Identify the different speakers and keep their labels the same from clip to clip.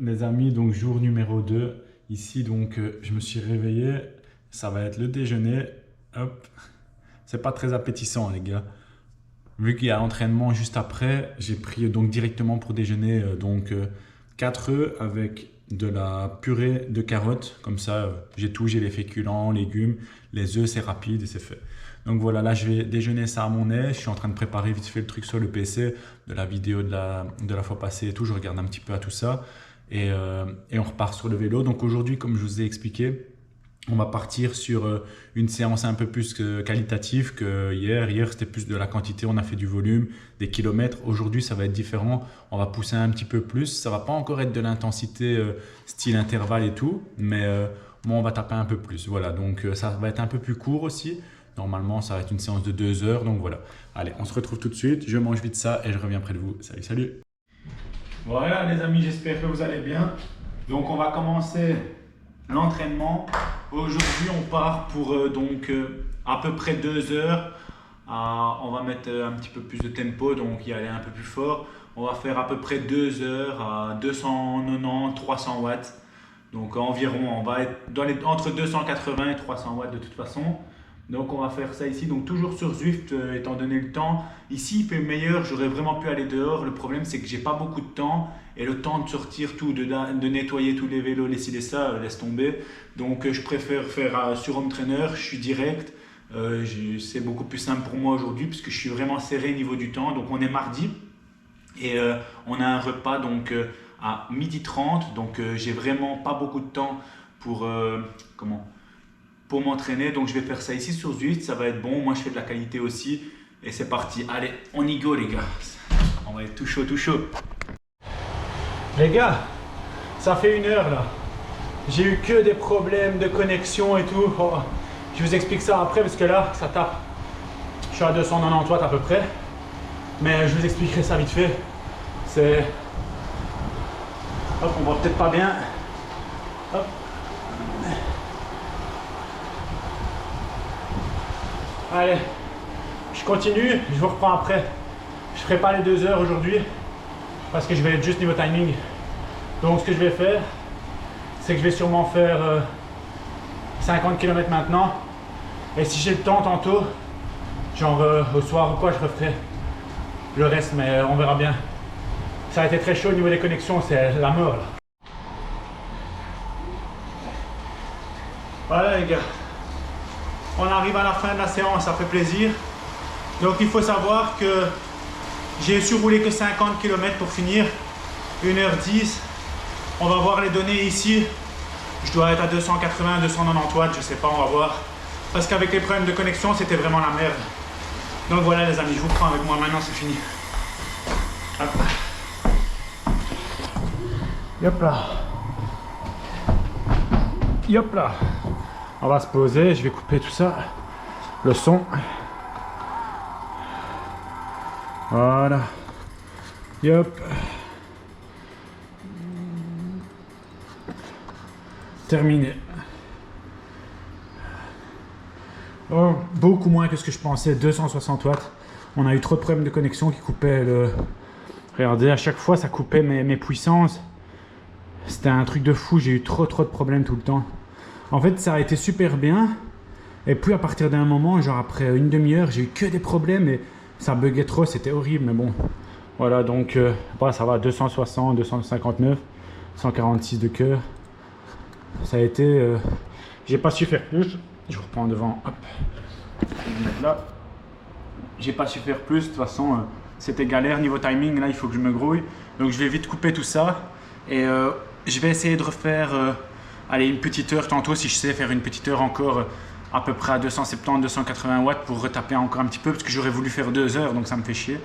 Speaker 1: les amis, donc jour numéro 2. Ici, donc, je me suis réveillé. Ça va être le déjeuner. Hop. C'est pas très appétissant, les gars. Vu qu'il y a l'entraînement juste après, j'ai pris donc directement pour déjeuner 4 œufs avec de la purée de carottes. Comme ça, j'ai tout, j'ai les féculents, légumes, les œufs, c'est rapide et c'est fait. Donc voilà, là je vais déjeuner ça à mon aise. Je suis en train de préparer vite fait le truc sur le PC, de la vidéo de la fois passée et tout. Je regarde un petit peu à tout ça et on repart sur le vélo. Donc aujourd'hui, comme je vous ai expliqué, on va partir sur une séance un peu plus qualitative que hier. Hier, c'était plus de la quantité, on a fait du volume, des kilomètres. Aujourd'hui, ça va être différent. On va pousser un petit peu plus. Ça va pas encore être de l'intensité style intervalle et tout, mais moi, on va taper un peu plus. Voilà, donc ça va être un peu plus court aussi. Normalement, ça va être une séance de 2 heures. Donc voilà. Allez, on se retrouve tout de suite. Je mange vite ça et je reviens près de vous. Salut, salut. Voilà les amis, j'espère que vous allez bien. Donc on va commencer l'entraînement. Aujourd'hui, on part pour à peu près 2 heures. On va mettre un petit peu plus de tempo, donc y aller un peu plus fort. On va faire à peu près 2 heures à 290-300 watts. Donc environ, on va être entre 280 et 300 watts de toute façon. Donc on va faire ça ici, donc toujours sur Zwift étant donné le temps. Ici il fait meilleur, j'aurais vraiment pu aller dehors. Le problème c'est que j'ai pas beaucoup de temps et le temps de sortir tout, de nettoyer tous les vélos, les ci, les ça, laisse tomber. Donc je préfère faire sur home trainer, je suis direct. C'est beaucoup plus simple pour moi aujourd'hui puisque je suis vraiment serré au niveau du temps. Donc on est mardi et on a un repas donc à 12h30. Donc j'ai vraiment pas beaucoup de temps pour pour m'entraîner, donc je vais faire ça ici sur Zwift, ça va être bon, moi je fais de la qualité aussi et c'est parti, allez on y go les gars, on va être tout chaud, tout chaud. Les gars, ça fait 1 heure là, j'ai eu que des problèmes de connexion et tout. Je vous explique ça après parce que là ça tape, je suis à 290 watts à peu près, mais je vous expliquerai ça vite fait. C'est, hop, on voit peut-être pas bien, hop. Allez, je continue, je vous reprends après. Je ne ferai pas les 2 heures aujourd'hui parce que je vais être juste niveau timing. Donc ce que je vais faire, c'est que je vais sûrement faire 50 km maintenant. Et si j'ai le temps tantôt, genre au soir ou quoi, je referai le reste, mais on verra bien. Ça a été très chaud au niveau des connexions, c'est la mort là. Voilà les gars. On arrive à la fin de la séance, ça fait plaisir. Donc il faut savoir que j'ai surroulé que 50 km pour finir, 1h10. On va voir les données ici. Je dois être à 280, 290 watts, je sais pas, on va voir. Parce qu'avec les problèmes de connexion, c'était vraiment la merde. Donc voilà les amis, je vous prends avec moi maintenant, c'est fini. Hop. Yop là. Yop là. On va se poser, je vais couper tout ça, le son. Voilà. Yop. Terminé. Oh, beaucoup moins que ce que je pensais, 260 watts. On a eu trop de problèmes de connexion qui coupaient le... Regardez, à chaque fois ça coupait mes puissances. C'était un truc de fou, j'ai eu trop de problèmes tout le temps. En fait, ça a été super bien. Et puis à partir d'un moment, genre après une demi-heure, j'ai eu que des problèmes et ça buguait trop, c'était horrible. Mais bon, voilà, donc bah, ça va, 260, 259, 146 de cœur. Ça a été... j'ai pas su faire plus. Je vous reprends devant, hop. Je vais me mettre là. J'ai pas su faire plus, de toute façon, c'était galère niveau timing. Là, il faut que je me grouille. Donc je vais vite couper tout ça. Et je vais essayer de refaire... allez, une petite heure tantôt, si je sais faire une petite heure encore à peu près à 270-280 watts pour retaper encore un petit peu parce que j'aurais voulu faire 2 heures, donc ça me fait chier.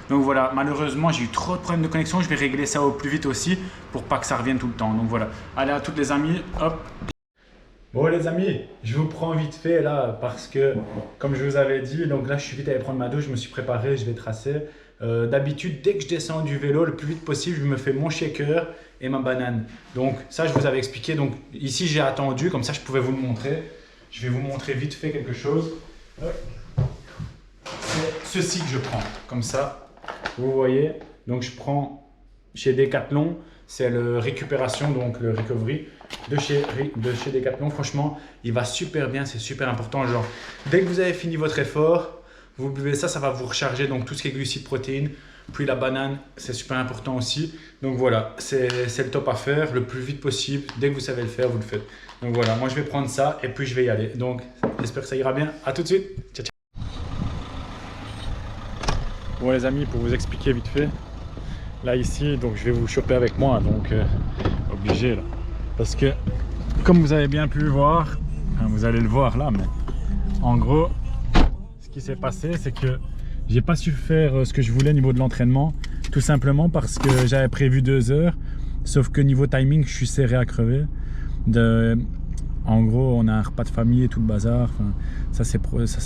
Speaker 1: Donc voilà, malheureusement j'ai eu trop de problèmes de connexion, je vais régler ça au plus vite aussi pour pas que ça revienne tout le temps. Donc voilà, allez à toutes les amis, hop. Bon les amis, je vous prends vite fait là parce que comme je vous avais dit, donc là je suis vite allé prendre ma douche, je me suis préparé, je vais tracer. D'habitude, dès que je descends du vélo, le plus vite possible, je me fais mon shaker et ma banane. Donc ça, je vous avais expliqué. Donc ici, j'ai attendu, comme ça, je pouvais vous le montrer. Je vais vous montrer vite fait quelque chose. C'est ceci que je prends, comme ça. Vous voyez. Donc je prends chez Decathlon. c'est le récupération, donc le recovery de chez Decathlon. Franchement, il va super bien, c'est super important. Genre, dès que vous avez fini votre effort, vous buvez ça, ça va vous recharger. Donc tout ce qui est glucides, protéines, puis la banane, c'est super important aussi. Donc voilà, c'est le top à faire le plus vite possible. Dès que vous savez le faire, vous le faites. Donc voilà, moi je vais prendre ça et puis je vais y aller. Donc j'espère que ça ira bien. À tout de suite. Ciao, ciao. Bon les amis, pour vous expliquer vite fait, là ici, donc je vais vous choper avec moi, donc obligé là. Parce que comme vous avez bien pu voir, enfin, vous allez le voir là, mais en gros, ce qui s'est passé, c'est que j'ai pas su faire ce que je voulais au niveau de l'entraînement, tout simplement parce que j'avais prévu 2 heures, sauf que niveau timing, je suis serré à crever. En gros, on a un repas de famille et tout le bazar, enfin, ça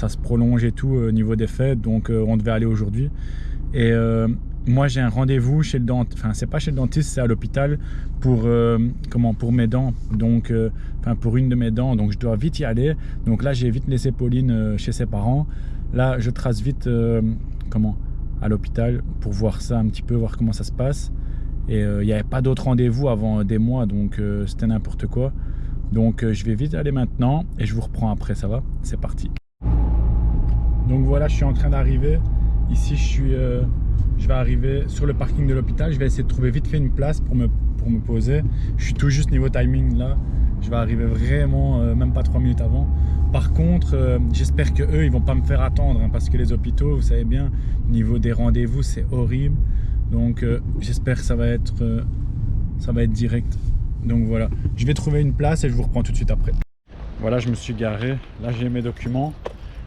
Speaker 1: se prolonge et tout au niveau des fêtes, donc on devait aller aujourd'hui. Et moi j'ai un rendez-vous chez le dentiste, enfin c'est pas chez le dentiste, c'est à l'hôpital pour mes dents, donc pour une de mes dents, donc je dois vite y aller. Donc là j'ai vite laissé Pauline chez ses parents. Là je trace vite à l'hôpital pour voir ça un petit peu, voir comment ça se passe. Et il n'y avait pas d'autres rendez-vous avant des mois, donc c'était n'importe quoi. Donc je vais vite aller maintenant et je vous reprends après, ça va? C'est parti. Donc voilà, je suis en train d'arriver. Ici je vais arriver sur le parking de l'hôpital. Je vais essayer de trouver vite fait une place pour me poser. Je suis tout juste niveau timing là. Je vais arriver vraiment même pas 3 minutes avant. Par contre, j'espère que eux ils vont pas me faire attendre, hein, parce que les hôpitaux, vous savez bien, au niveau des rendez-vous, c'est horrible. Donc j'espère que ça va être direct. Donc voilà, je vais trouver une place et je vous reprends tout de suite après. Voilà, je me suis garé. Là j'ai mes documents.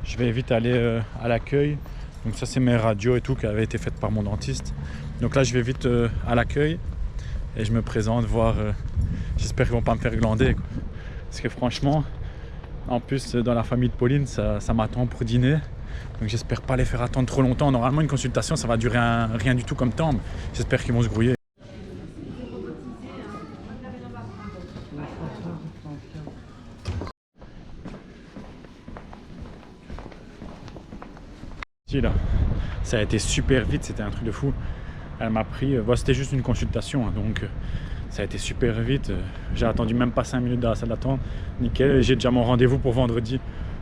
Speaker 1: Je vais vite aller à l'accueil. Donc ça c'est mes radios et tout qui avaient été faites par mon dentiste. Donc là je vais vite à l'accueil et je me présente, voir. J'espère qu'ils vont pas me faire glander, quoi. Parce que franchement, en plus dans la famille de Pauline, ça m'attend pour dîner. Donc j'espère pas les faire attendre trop longtemps. Normalement une consultation ça va durer rien du tout comme temps. J'espère qu'ils vont se grouiller. Là, ça a été super vite, c'était un truc de fou. Elle m'a pris, c'était juste une consultation, hein, donc ça a été super vite. J'ai attendu même pas 5 minutes dans la salle d'attente, nickel. J'ai déjà mon rendez-vous pour vendredi.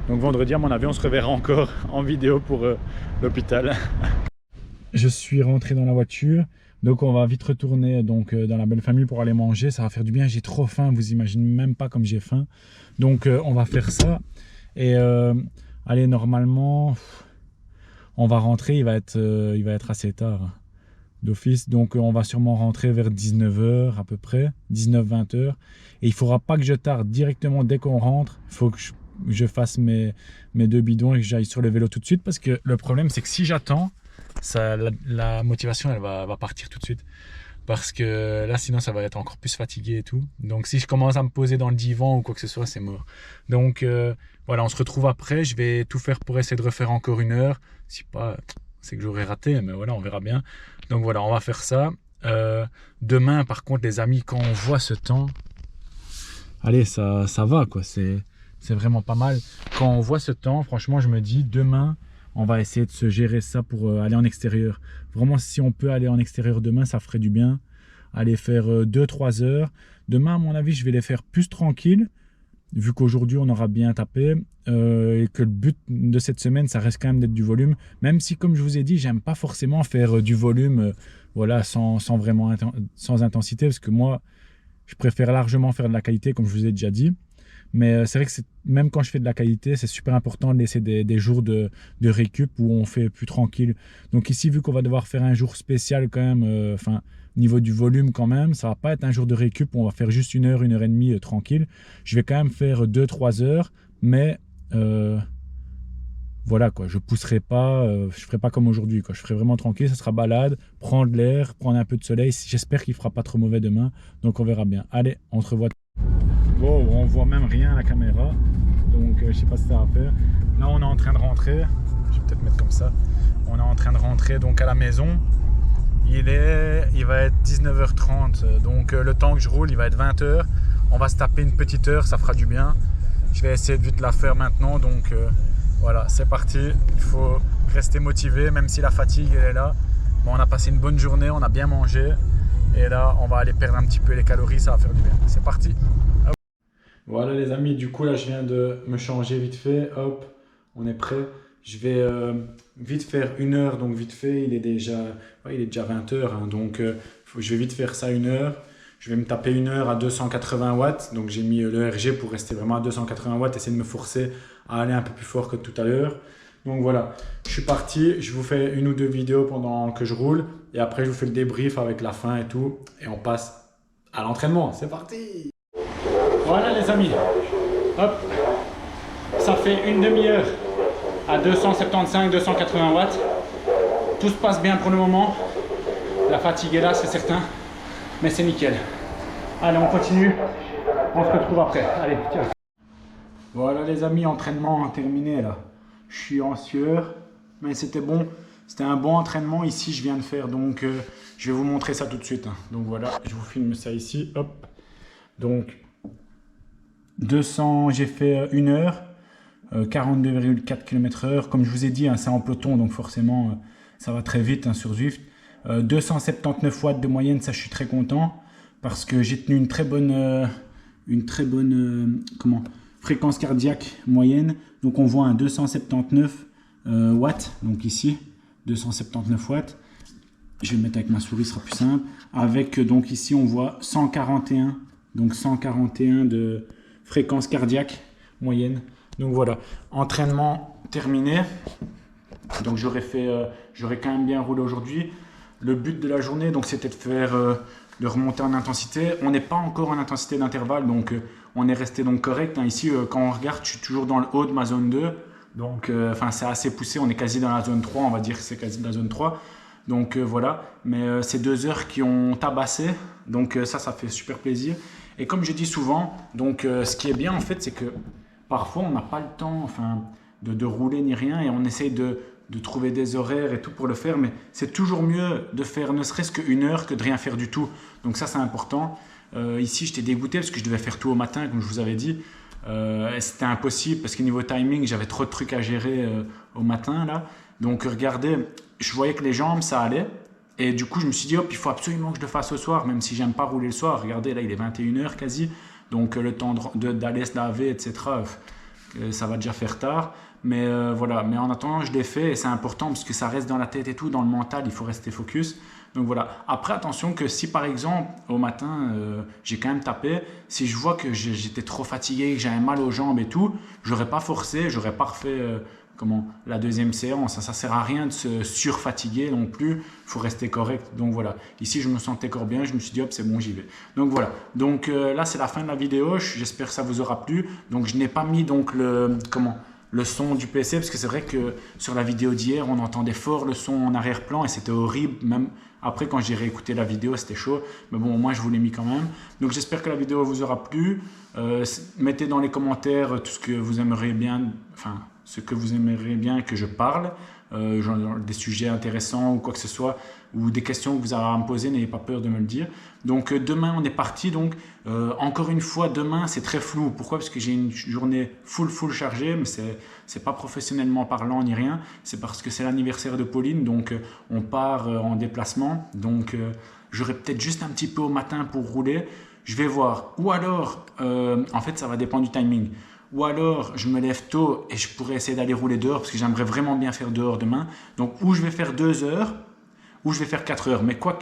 Speaker 1: Donc vendredi, à mon avis, on se reverra encore en vidéo pour l'hôpital. Je suis rentré dans la voiture, donc on va vite retourner dans la belle famille pour aller manger. Ça va faire du bien, j'ai trop faim, vous imaginez même pas comme j'ai faim. Donc on va faire ça et allez, normalement on va rentrer, il va être assez tard d'office, donc on va sûrement rentrer vers 19 h à peu près, 19-20 h. Et il ne faudra pas que je tarde directement dès qu'on rentre. Il faut que je fasse mes 2 bidons et que j'aille sur le vélo tout de suite, parce que le problème c'est que si j'attends, la motivation elle va partir tout de suite. Parce que là sinon ça va être encore plus fatigué et tout. Donc si je commence à me poser dans le divan ou quoi que ce soit, c'est mort. Donc voilà, on se retrouve après. Je vais tout faire pour essayer de refaire encore 1 heure. Si pas, c'est que j'aurais raté, mais voilà, on verra bien. Donc voilà, on va faire ça. Demain par contre les amis, quand on voit ce temps, allez, ça va quoi, c'est vraiment pas mal. Quand on voit ce temps, franchement je me dis demain on va essayer de se gérer ça pour aller en extérieur. Vraiment, si on peut aller en extérieur demain, ça ferait du bien. Aller faire 2-3 heures. Demain, à mon avis, je vais les faire plus tranquille, vu qu'aujourd'hui, on aura bien tapé. Et que le but de cette semaine, ça reste quand même d'être du volume. Même si, comme je vous ai dit, j'aime pas forcément faire du volume voilà, sans intensité. Parce que moi, je préfère largement faire de la qualité, comme je vous ai déjà dit. Mais c'est vrai que même quand je fais de la qualité, c'est super important de laisser des jours de récup où on fait plus tranquille. Donc ici, vu qu'on va devoir faire un jour spécial quand même, niveau du volume quand même, ça va pas être un jour de récup où on va faire juste 1 heure, 1 heure et demie tranquille. Je vais quand même faire 2-3 heures, mais voilà quoi, je pousserai pas, je ferai pas comme aujourd'hui quoi. Je ferai vraiment tranquille, ça sera balade, prendre l'air, prendre un peu de soleil. J'espère qu'il fera pas trop mauvais demain, donc on verra bien. Allez, on se revoit. Bon, on voit même rien à la caméra, donc je sais pas si ça va faire. Là on est en train de rentrer, je vais peut-être mettre comme ça. On est en train de rentrer donc à la maison. Il va être 19 h 30, donc le temps que je roule il va être 20 h. On va se taper une petite heure, ça fera du bien. Je vais essayer de vite la faire maintenant, donc voilà, c'est parti. Il faut rester motivé même si la fatigue elle est là. Bon, on a passé une bonne journée, on a bien mangé Et là, on va aller perdre un petit peu les calories, ça va faire du bien. C'est parti. Hop. Voilà les amis, du coup là je viens de me changer vite fait. Hop, on est prêt. Je vais vite faire 1 heure, donc vite fait, il est déjà 20 h, hein, donc je vais vite faire ça 1 heure. Je vais me taper 1 heure à 280 watts, donc j'ai mis l'ERG pour rester vraiment à 280 watts, essayer de me forcer à aller un peu plus fort que tout à l'heure. Donc voilà, je suis parti, je vous fais 1 ou 2 vidéos pendant que je roule, et après je vous fais le débrief avec la fin et tout, et on passe à l'entraînement. C'est parti! Voilà les amis, hop, ça fait une demi-heure à 275-280 watts. Tout se passe bien pour le moment. La fatigue est là, c'est certain, mais c'est nickel. Allez, on continue. On se retrouve après. Allez, tiens. Voilà les amis, entraînement terminé là. Je suis en sueur, mais c'était bon. C'était un bon entraînement ici, je viens de faire. Donc, je vais vous montrer ça tout de suite. Hein. Donc voilà, je vous filme ça ici. Hop. Donc, 200, j'ai fait 1 heure. 42,4 km/h. Comme je vous ai dit, hein, c'est en peloton, donc forcément, ça va très vite hein, sur Zwift. 279 watts de moyenne, ça je suis très content parce que j'ai tenu une très bonne fréquence cardiaque moyenne. Donc on voit un 279 watts, donc ici, 279 watts. Je vais le mettre avec ma souris, ce sera plus simple. Avec, donc ici, on voit 141, donc 141 de fréquence cardiaque moyenne. Donc voilà, entraînement terminé. Donc j'aurais quand même bien roulé aujourd'hui. Le but de la journée, donc c'était de remonter en intensité. On n'est pas encore en intensité d'intervalle, donc on est resté donc correct. Hein. Ici, quand on regarde, je suis toujours dans le haut de ma zone 2. Donc, c'est assez poussé. On est quasi dans la zone 3, on va dire que c'est quasi dans la zone 3. Donc voilà, mais c'est 2 heures qui ont tabassé. Donc ça fait super plaisir. Et comme je dis souvent, donc ce qui est bien en fait, c'est que parfois, on n'a pas le temps de rouler ni rien et on essaye de trouver des horaires et tout pour le faire. Mais c'est toujours mieux de faire ne serait-ce qu'1 heure que de rien faire du tout. Donc ça, c'est important. Ici, j'étais dégoûté parce que je devais faire tout au matin, comme je vous avais dit. C'était impossible parce que niveau timing, j'avais trop de trucs à gérer au matin. Là. Donc regardez, je voyais que les jambes, ça allait. Et du coup, je me suis dit, hop, il faut absolument que je le fasse ce soir, même si j'aime pas rouler le soir. Regardez, là, il est 21 h quasi. Donc le temps d'aller se laver, etc., ça va déjà faire tard. Mais voilà, mais en attendant, je l'ai fait et c'est important parce que ça reste dans la tête et tout, dans le mental, il faut rester focus. Donc voilà, après attention que si par exemple au matin, j'ai quand même tapé, si je vois que j'étais trop fatigué, que j'avais mal aux jambes et tout, j'aurais pas forcé, j'aurais pas refait la deuxième séance. Ça sert à rien de se surfatiguer non plus, il faut rester correct. Donc voilà, ici je me sentais encore bien, je me suis dit hop c'est bon j'y vais. Donc voilà, donc là c'est la fin de la vidéo, j'espère que ça vous aura plu. Donc je n'ai pas mis donc le son du PC parce que c'est vrai que sur la vidéo d'hier on entendait fort le son en arrière-plan et c'était horrible. Même après quand j'ai réécouté la vidéo c'était chaud, mais bon moi je vous l'ai mis quand même. Donc j'espère que la vidéo vous aura plu. Mettez dans les commentaires tout ce que vous aimeriez bien, ce que vous aimeriez bien que je parle, genre des sujets intéressants ou quoi que ce soit, ou des questions que vous avez à me poser, n'ayez pas peur de me le dire. Donc demain on est parti, donc encore une fois demain c'est très flou. Pourquoi? Parce que j'ai une journée full chargée, mais c'est pas professionnellement parlant ni rien, c'est parce que c'est l'anniversaire de Pauline, donc on part en déplacement, donc j'aurai peut-être juste un petit peu au matin pour rouler, je vais voir, ou alors en fait ça va dépendre du timing. Ou alors, je me lève tôt et je pourrais essayer d'aller rouler dehors parce que j'aimerais vraiment bien faire dehors demain. Donc, ou je vais faire 2 heures, ou je vais faire 4 heures. Mais quoi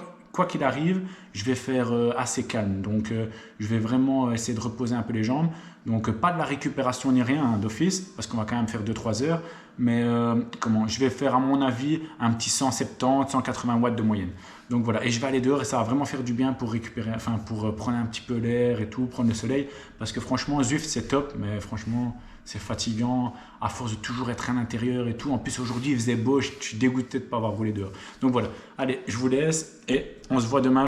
Speaker 1: qu'il arrive, je vais faire assez calme. Donc, je vais vraiment essayer de reposer un peu les jambes. Donc, pas de la récupération ni rien hein, d'office parce qu'on va quand même faire 2-3 heures. Mais je vais faire à mon avis un petit 170-180 watts de moyenne. Donc voilà, et je vais aller dehors et ça va vraiment faire du bien pour récupérer, pour prendre un petit peu l'air et tout, prendre le soleil. Parce que franchement, Zwift c'est top, mais franchement c'est fatigant à force de toujours être à l'intérieur et tout. En plus aujourd'hui il faisait beau, je suis dégoûté de ne pas avoir roulé dehors. Donc voilà, allez, je vous laisse et on se voit demain.